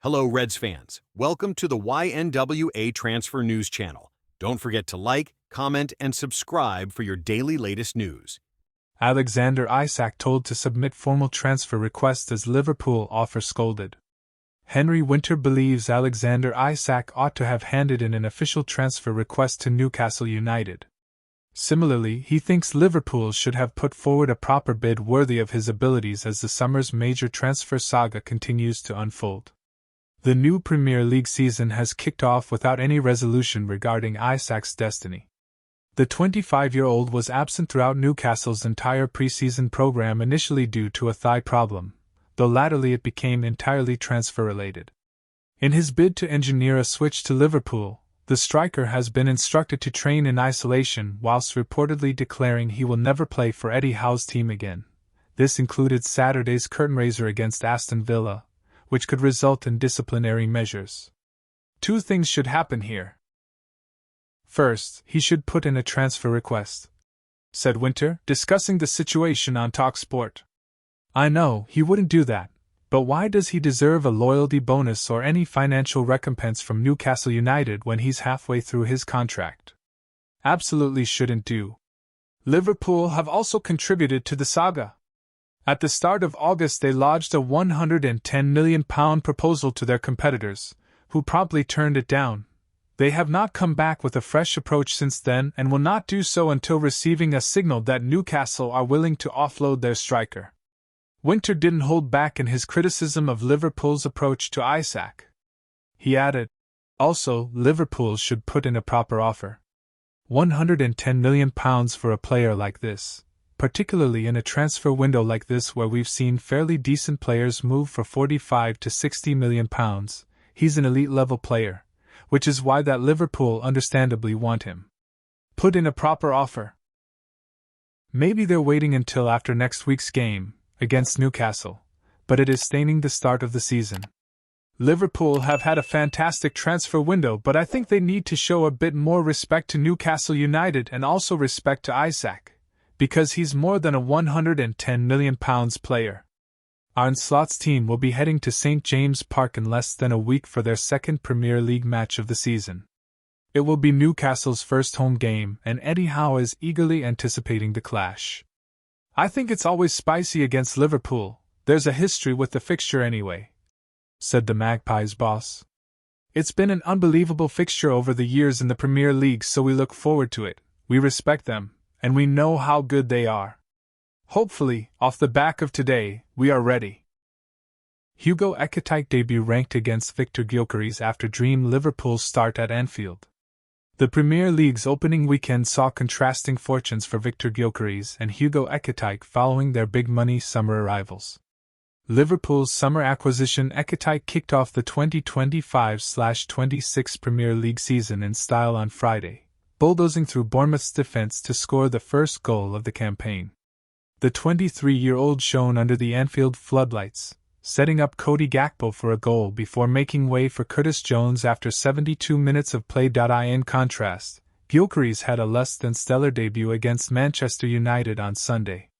Hello, Reds fans. Welcome to the YNWA Transfer News Channel. Don't forget to like, comment, and subscribe for your daily latest news. Alexander Isak told to submit formal transfer request as Liverpool offer scolded. Henry Winter believes Alexander Isak ought to have handed in an official transfer request to Newcastle United. Similarly, he thinks Liverpool should have put forward a proper bid worthy of his abilities as the summer's major transfer saga continues to unfold. The new Premier League season has kicked off without any resolution regarding Isak's destiny. The 25-year-old was absent throughout Newcastle's entire pre-season program, initially due to a thigh problem, though latterly it became entirely transfer-related. In his bid to engineer a switch to Liverpool, the striker has been instructed to train in isolation whilst reportedly declaring he will never play for Eddie Howe's team again. This included Saturday's curtain-raiser against Aston Villa, which could result in disciplinary measures. Two things should happen here. First, he should put in a transfer request, said Winter, discussing the situation on TalkSport. I know, he wouldn't do that, but why does he deserve a loyalty bonus or any financial recompense from Newcastle United when he's halfway through his contract? Absolutely shouldn't do. Liverpool have also contributed to the saga. At the start of August they lodged a £110 million proposal to their competitors, who promptly turned it down. They have not come back with a fresh approach since then and will not do so until receiving a signal that Newcastle are willing to offload their striker. Winter didn't hold back in his criticism of Liverpool's approach to Isak. He added, also, Liverpool should put in a proper offer. £110 million for a player like this, particularly in a transfer window like this where we've seen fairly decent players move for £45 to £60 million. He's an elite-level player, which is why that Liverpool understandably want him. Put in a proper offer. Maybe they're waiting until after next week's game, against Newcastle, but it is staining the start of the season. Liverpool have had a fantastic transfer window, but I think they need to show a bit more respect to Newcastle United and also respect to Isak, because he's more than a £110 million player. Arne Slot's team will be heading to St James Park in less than a week for their second Premier League match of the season. It will be Newcastle's first home game, and Eddie Howe is eagerly anticipating the clash. I think it's always spicy against Liverpool. There's a history with the fixture anyway, said the Magpies boss. It's been an unbelievable fixture over the years in the Premier League, so we look forward to it. We respect them, and we know how good they are. Hopefully, off the back of today, we are ready. Hugo Ekitike debut ranked against Victor Gyökeres after dream Liverpool's start at Anfield. The Premier League's opening weekend saw contrasting fortunes for Victor Gyökeres and Hugo Ekitike following their big-money summer arrivals. Liverpool's summer acquisition Ekitike kicked off the 2025-26 Premier League season in style on Friday, bulldozing through Bournemouth's defence to score the first goal of the campaign. The 23-year-old shone under the Anfield floodlights, setting up Cody Gakpo for a goal before making way for Curtis Jones after 72 minutes of play. In contrast, Gyökeres had a less than stellar debut against Manchester United on Sunday.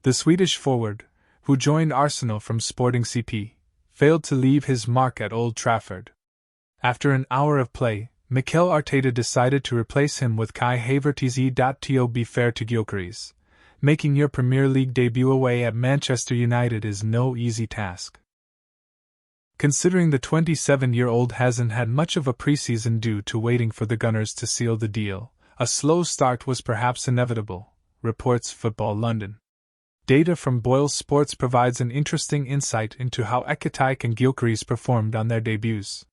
The Swedish forward, who joined Arsenal from Sporting CP, failed to leave his mark at Old Trafford. After an hour of play, Mikel Arteta decided to replace him with Kai Havertz. To be fair to Gyökeres, making your Premier League debut away at Manchester United is no easy task. Considering the 27-year-old hasn't had much of a preseason due to waiting for the Gunners to seal the deal, a slow start was perhaps inevitable, reports Football London. Data from Boyle Sports provides an interesting insight into how Ekitike and Gyökeres performed on their debuts.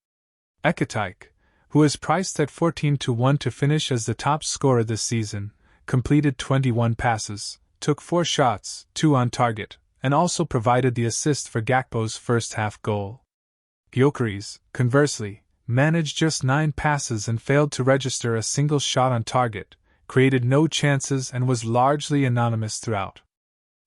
Ekitike, who is priced at 14-1 to finish as the top scorer this season, completed 21 passes, took 4 shots, 2 on target, and also provided the assist for Gakpo's first-half goal. Gyökeres, conversely, managed just 9 passes and failed to register a single shot on target, created no chances and was largely anonymous throughout.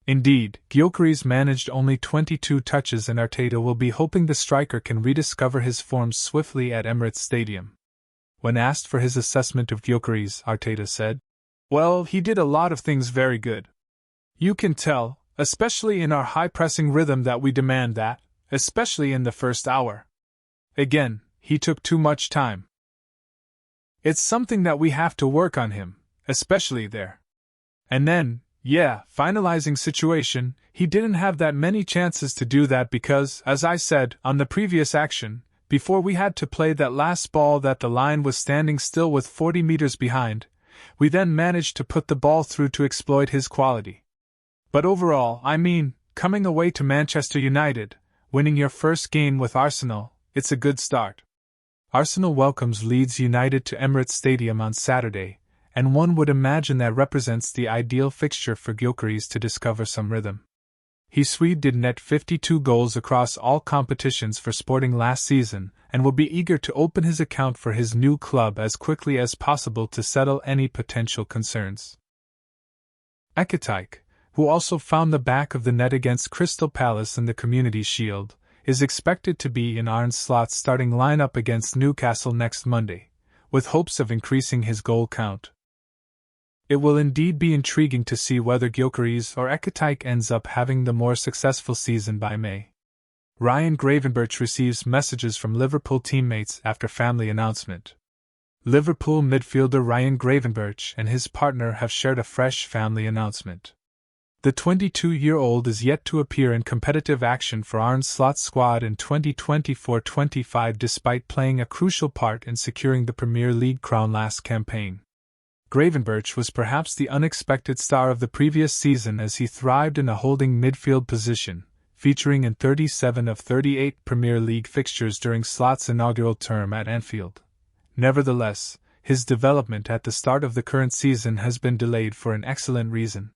Indeed, Gyökeres managed only 22 touches, and Arteta will be hoping the striker can rediscover his form swiftly at Emirates Stadium. When asked for his assessment of Gyökeres, Arteta said, "Well, he did a lot of things very good. You can tell, especially in our high-pressing rhythm, that we demand that, especially in the first hour. Again, he took too much time. It's something that we have to work on him, especially there. And then, finalizing situation, he didn't have that many chances to do that because, as I said, on the previous action, before we had to play that last ball that the line was standing still with 40 meters behind, we then managed to put the ball through to exploit his quality. But overall, coming away to Manchester United, winning your first game with Arsenal, it's a good start. Arsenal welcomes Leeds United to Emirates Stadium on Saturday, and one would imagine that represents the ideal fixture for Gyökeres to discover some rhythm. Swede did net 52 goals across all competitions for Sporting last season, and will be eager to open his account for his new club as quickly as possible to settle any potential concerns. Ekitike, who also found the back of the net against Crystal Palace in the Community Shield, is expected to be in Arne Slot's starting lineup against Newcastle next Monday, with hopes of increasing his goal count. It will indeed be intriguing to see whether Gyökeres or Ekitike ends up having the more successful season by May. Ryan Gravenberch receives messages from Liverpool teammates after family announcement. Liverpool midfielder Ryan Gravenberch and his partner have shared a fresh family announcement. The 22-year-old is yet to appear in competitive action for Arne Slot's squad in 2024-25 despite playing a crucial part in securing the Premier League crown last campaign. Gravenberch was perhaps the unexpected star of the previous season as he thrived in a holding midfield position, featuring in 37 of 38 Premier League fixtures during Slot's inaugural term at Anfield. Nevertheless, his development at the start of the current season has been delayed for an excellent reason.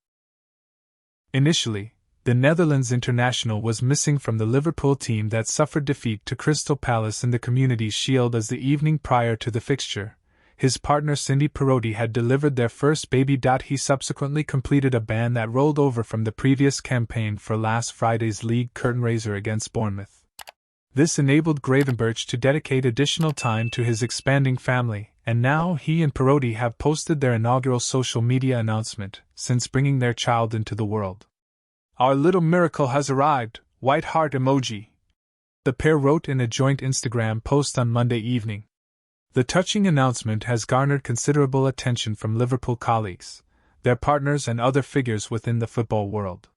Initially, the Netherlands international was missing from the Liverpool team that suffered defeat to Crystal Palace in the Community Shield as the evening prior to the fixture. His partner Cindy Perotti had delivered their first baby. He subsequently completed a ban that rolled over from the previous campaign for last Friday's league curtain raiser against Bournemouth. This enabled Gravenberch to dedicate additional time to his expanding family, and now he and Perotti have posted their inaugural social media announcement since bringing their child into the world. "Our little miracle has arrived, white heart emoji," the pair wrote in a joint Instagram post on Monday evening. The touching announcement has garnered considerable attention from Liverpool colleagues, their partners and other figures within the football world.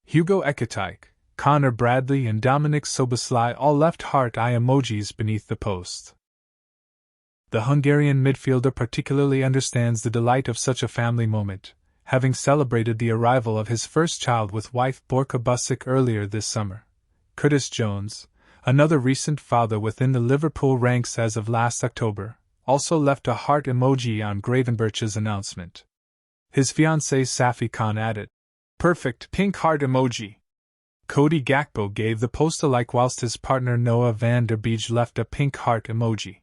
Hugo Ekitike, Connor Bradley and Dominic Szoboszlai all left heart eye emojis beneath the post. The Hungarian midfielder particularly understands the delight of such a family moment, having celebrated the arrival of his first child with wife Borka Busic earlier this summer. Curtis Jones, another recent father within the Liverpool ranks as of last October, also left a heart emoji on Gravenberch's announcement. His fiancée Safi Khan added, "Perfect pink heart emoji." Cody Gakpo gave the post a like whilst his partner Noah van der Beek left a pink heart emoji.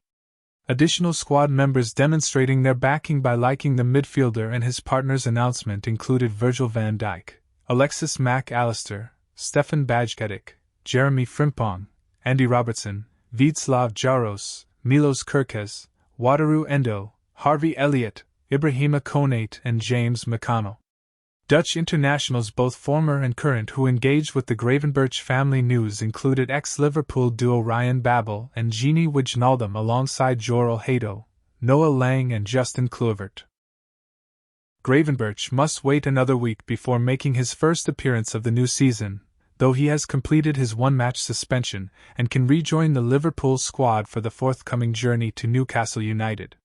Additional squad members demonstrating their backing by liking the midfielder and his partner's announcement included Virgil van Dijk, Alexis Mac Allister, Stefan Bajcetic, Jeremy Frimpong, Andy Robertson, Václav Jaros, Milos Kerkez, Wataru Endo, Harvey Elliott, Ibrahima Konate and James McConnell. Dutch internationals both former and current who engaged with the Gravenberch family news included ex-Liverpool duo Ryan Babel and Gini Wijnaldum alongside Jorel Hato, Noah Lang and Justin Kluivert. Gravenberch must wait another week before making his first appearance of the new season, though he has completed his one-match suspension and can rejoin the Liverpool squad for the forthcoming journey to Newcastle United.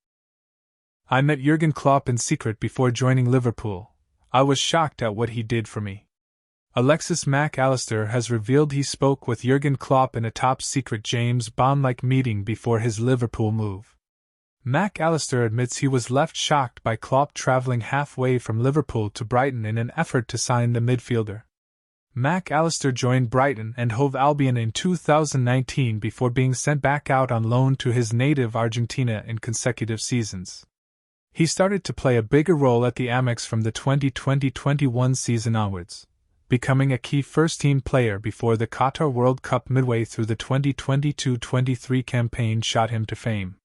"I met Jurgen Klopp in secret before joining Liverpool. I was shocked at what he did for me." Alexis Mac Allister has revealed he spoke with Jurgen Klopp in a top-secret James Bond-like meeting before his Liverpool move. Mac Allister admits he was left shocked by Klopp travelling halfway from Liverpool to Brighton in an effort to sign the midfielder. Mac Allister joined Brighton and Hove Albion in 2019 before being sent back out on loan to his native Argentina in consecutive seasons. He started to play a bigger role at the Amex from the 2020-21 season onwards, becoming a key first-team player before the Qatar World Cup midway through the 2022-23 campaign shot him to fame.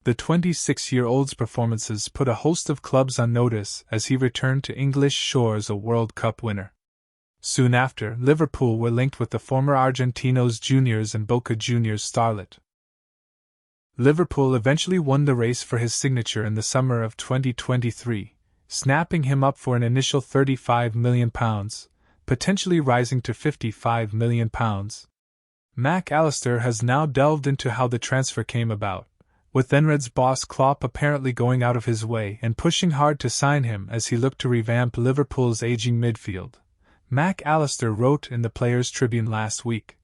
The 26-year-old's performances put a host of clubs on notice as he returned to English shores a World Cup winner. Soon after, Liverpool were linked with the former Argentinos Juniors and Boca Juniors starlet. Liverpool eventually won the race for his signature in the summer of 2023, snapping him up for an initial £35 million, potentially rising to £55 million. Mac Allister has now delved into how the transfer came about, with then-Reds boss Klopp apparently going out of his way and pushing hard to sign him as he looked to revamp Liverpool's aging midfield. Mac Allister wrote in the Players' Tribune last week,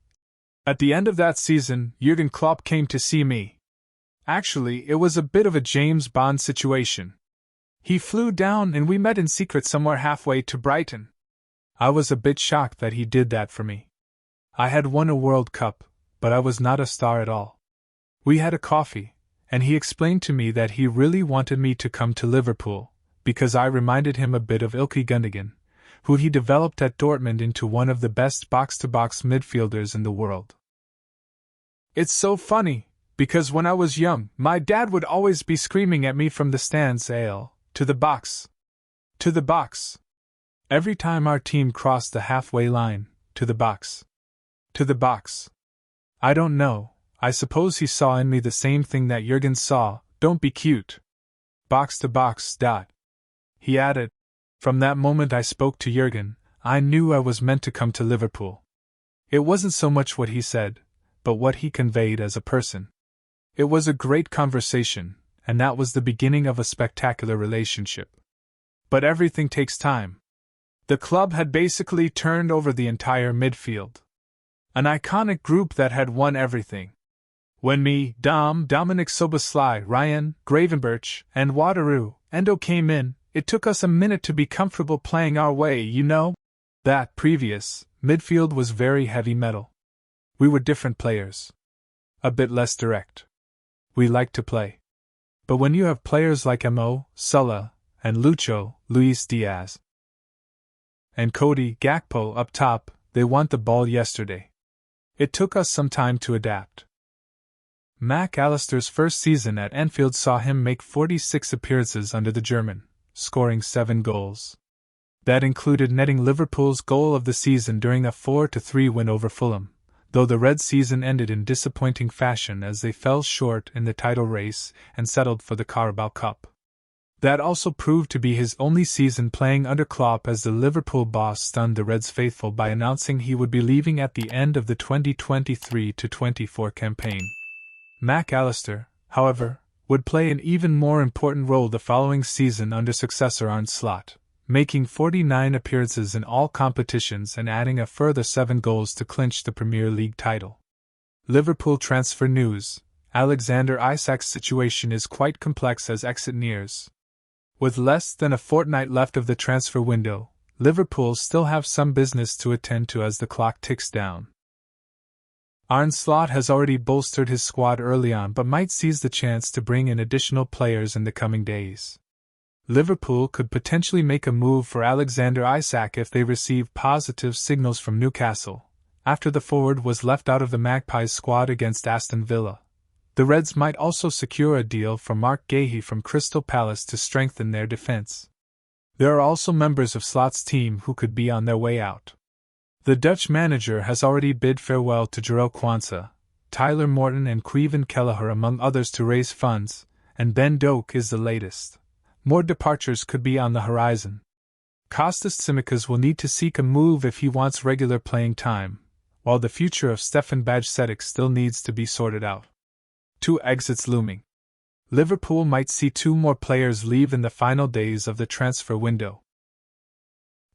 "At the end of that season, Jurgen Klopp came to see me. Actually, it was a bit of a James Bond situation. He flew down and we met in secret somewhere halfway to Brighton. I was a bit shocked that he did that for me. I had won a World Cup, but I was not a star at all. We had a coffee, and he explained to me that he really wanted me to come to Liverpool, because I reminded him a bit of Ilkay Gundogan, who he developed at Dortmund into one of the best box-to-box midfielders in the world. It's so funny, because when I was young, my dad would always be screaming at me from the stands, "Ale, to the box! To the box!" Every time our team crossed the halfway line, to the box! To the box! I don't know, I suppose he saw in me the same thing that Jurgen saw, don't be cute. Box to box. He added, "From that moment I spoke to Jurgen, I knew I was meant to come to Liverpool." It wasn't so much what he said, but what he conveyed as a person. It was a great conversation, and that was the beginning of a spectacular relationship. But everything takes time. The club had basically turned over the entire midfield. An iconic group that had won everything. When me, Dominic Szoboszlai, Ryan, Gravenberch, and Waterloo, Endo came in, it took us a minute to be comfortable playing our way, you know? That previous midfield was very heavy metal. We were different players. A bit less direct. We liked to play. But when you have players like Mo, Salah, and Luis Diaz, and Cody Gakpo up top, they want the ball yesterday. It took us some time to adapt. Mac Allister's first season at Anfield saw him make 46 appearances under the German, scoring 7 goals. That included netting Liverpool's goal of the season during a 4-3 win over Fulham, though the Red season ended in disappointing fashion as they fell short in the title race and settled for the Carabao Cup. That also proved to be his only season playing under Klopp, as the Liverpool boss stunned the Reds faithful by announcing he would be leaving at the end of the 2023-24 campaign. Mac Allister, however, would play an even more important role the following season under successor Arne Slot, making 49 appearances in all competitions and adding a further 7 goals to clinch the Premier League title. Liverpool transfer news: Alexander Isak's situation is quite complex as exit nears. With less than a fortnight left of the transfer window, Liverpool still have some business to attend to as the clock ticks down. Arne Slot has already bolstered his squad early on but might seize the chance to bring in additional players in the coming days. Liverpool could potentially make a move for Alexander Isak if they receive positive signals from Newcastle, after the forward was left out of the Magpies squad against Aston Villa. The Reds might also secure a deal for Mark Gahey from Crystal Palace to strengthen their defense. There are also members of Slot's team who could be on their way out. The Dutch manager has already bid farewell to Jarell Quansah, Tyler Morton and Caoimhin Kelleher among others to raise funds, and Ben Doak is the latest. More departures could be on the horizon. Kostas Tsimikas will need to seek a move if he wants regular playing time, while the future of Stefan Bajcetic still needs to be sorted out. 2 exits looming. Liverpool might see 2 more players leave in the final days of the transfer window.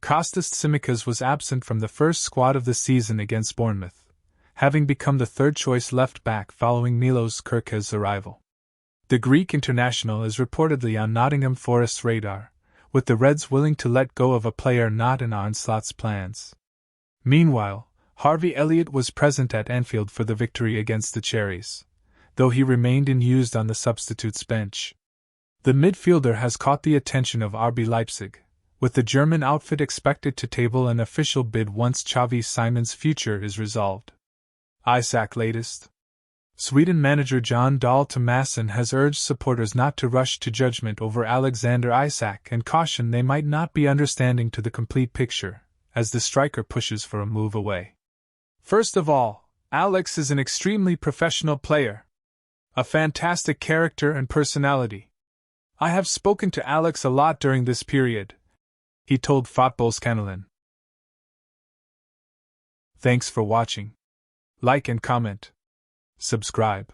Kostas Tsimikas was absent from the first squad of the season against Bournemouth, having become the third-choice left-back following Milos Kerkez's arrival. The Greek international is reportedly on Nottingham Forest's radar, with the Reds willing to let go of a player not in Arne Slot's plans. Meanwhile, Harvey Elliott was present at Anfield for the victory against the Cherries, though he remained unused on the substitutes bench. The midfielder has caught the attention of RB Leipzig, with the German outfit expected to table an official bid once Xavi Simon's future is resolved. Isak latest. Sweden manager John Dahl Tomasson has urged supporters not to rush to judgment over Alexander Isak and cautioned they might not be understanding to the complete picture, as the striker pushes for a move away. First of all, Alex is an extremely professional player. A fantastic character and personality. I have spoken to Alex a lot during this period, he told Fotbollskanalen. Thanks for watching. Like and comment. Subscribe.